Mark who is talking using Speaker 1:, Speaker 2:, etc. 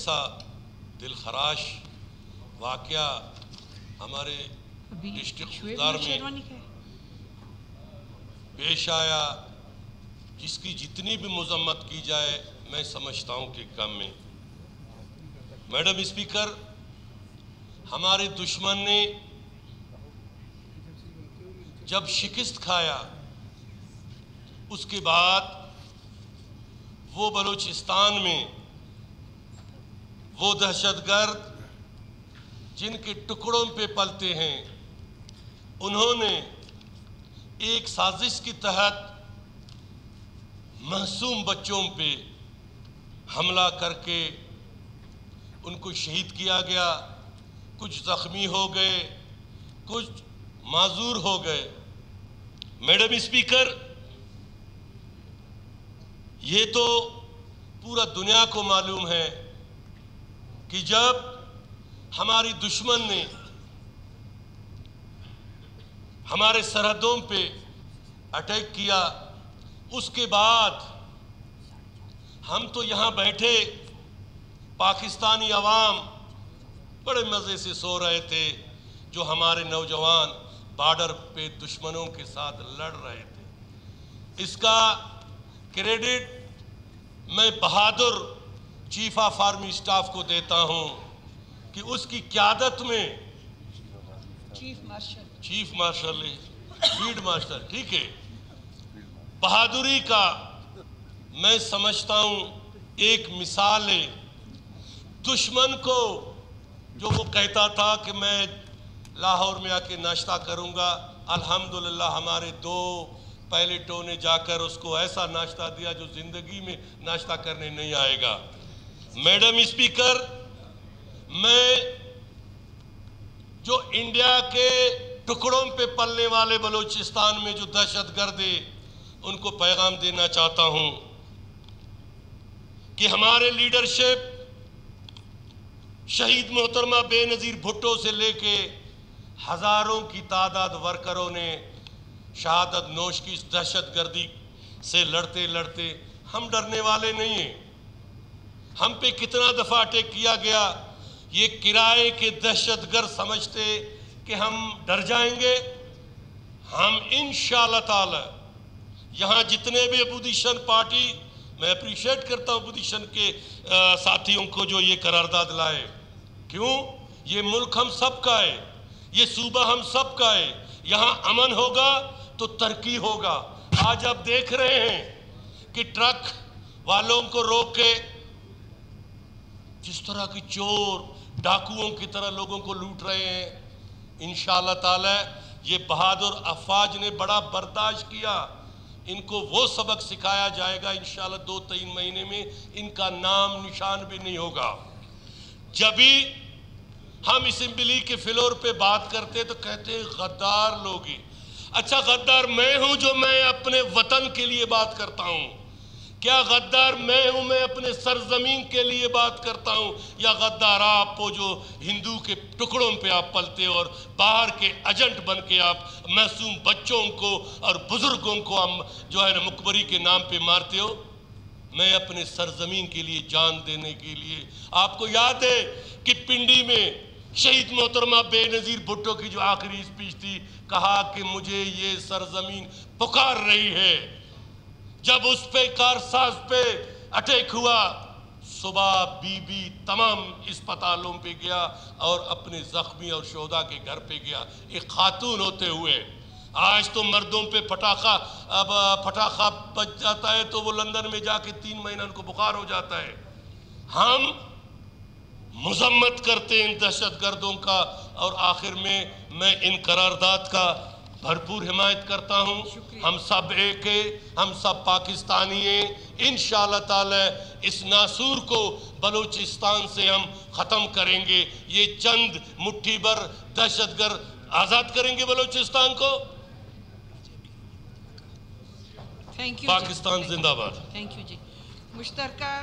Speaker 1: ऐसा दिलखराश वाक़या हमारे डिस्ट्रिक्ट खुदार में पेश आया, जिसकी जितनी भी मजम्मत की जाए मैं समझता हूँ कि कम में। मैडम स्पीकर, हमारे दुश्मन ने जब शिकस्त खाया उसके बाद वो बलूचिस्तान में वो दहशतगर्द जिनके टुकड़ों पे पलते हैं, उन्होंने एक साजिश के तहत मासूम बच्चों पे हमला करके उनको शहीद किया गया। कुछ जख्मी हो गए, कुछ माजूर हो गए। मैडम स्पीकर, ये तो पूरा दुनिया को मालूम है कि जब हमारी दुश्मन ने हमारे सरहदों पे अटैक किया, उसके बाद हम तो यहाँ बैठे पाकिस्तानी अवाम बड़े मज़े से सो रहे थे, जो हमारे नौजवान बॉर्डर पे दुश्मनों के साथ लड़ रहे थे। इसका क्रेडिट मैं बहादुर चीफ ऑफ आर्मी स्टाफ को देता हूँ कि उसकी क़यादत में चीफ मार्शल फील्ड मार्शल, ठीक है, बहादुरी का मैं समझता हूँ एक मिसाल है। दुश्मन को जो वो कहता था कि मैं लाहौर में आके नाश्ता करूँगा, अल्हम्दुलिल्लाह हमारे दो पायलटों ने जाकर उसको ऐसा नाश्ता दिया जो ज़िंदगी में नाश्ता करने नहीं आएगा। मैडम स्पीकर, मैं जो इंडिया के टुकड़ों पे पलने वाले बलूचिस्तान में जो दहशतगर्द है, उनको पैगाम देना चाहता हूँ कि हमारे लीडरशिप शहीद मोहतरमा बेनज़ीर भुट्टो से लेके हज़ारों की तादाद वर्करों ने शहादत नोश की इस दहशतगर्दी से लड़ते लड़ते हम डरने वाले नहीं हैं। हम पे कितना दफ़ा अटैक किया गया, ये किराए के दहशतगर्द समझते कि हम डर जाएंगे। हम इंशाअल्लाह ताला यहाँ जितने भी अपोजिशन पार्टी, मैं अप्रिशिएट करता हूँ अपोजिशन के साथियों को जो ये करारदाद लाए। क्यों? ये मुल्क हम सब का है, ये सूबा हम सब का है। यहाँ अमन होगा तो तरक्की होगा। आज आप देख रहे हैं कि ट्रक वालों को रोक के जिस तरह की चोर डाकुओं की तरह लोगों को लूट रहे हैं। इंशाअल्लाह ताला ये बहादुर अफवाज ने बड़ा बर्दाश्त किया, इनको वो सबक सिखाया जाएगा इंशाअल्लाह 2-3 महीने में इनका नाम निशान भी नहीं होगा। जब भी हम असेंबली के फ्लोर पे बात करते तो कहते हैं गद्दार लोग ही। अच्छा, गद्दार मैं हूं जो मैं अपने वतन के लिए बात करता हूं? क्या गद्दार मैं हूं, मैं अपने सरजमीन के लिए बात करता हूं? या गद्दार आप हो जो हिंदू के टुकड़ों पे आप पलते और बाहर के एजेंट बन के आप मासूम बच्चों को और बुजुर्गों को हम जो है ना मुकबरी के नाम पे मारते हो? मैं अपने सरजमीन के लिए जान देने के लिए। आपको याद है कि पिंडी में शहीद मोहतरमा बेनज़ीर भुट्टो की जो आखिरी स्पीच थी, कहा कि मुझे ये सरजमीन पुकार रही है। जब उस पे कारसाज पे अटैक हुआ, सुबह बीबी तमाम अस्पतालों पे गया और अपने जख्मी और शोहदा के घर पे गया, एक खातून होते हुए। आज तो मर्दों पे पटाखा बच जाता है तो वो लंदन में जाके 3 महीना उनको बुखार हो जाता है। हम मजम्मत करते हैं इन दहशतगर्दों का, और आखिर में मैं इन करारदाद का भरपूर हिमायत करता हूँ। हम सब एक है, हम सब पाकिस्तानी हैं। इंशाअल्लाह ताला इस नासूर को बलूचिस्तान से हम ख़त्म करेंगे। ये चंद मुट्ठी भर दहशतगर्द आज़ाद करेंगे बलूचिस्तान को।
Speaker 2: Thank you.
Speaker 1: पाकिस्तान जिंदाबाद।
Speaker 2: Thank you ji. मुश्तरका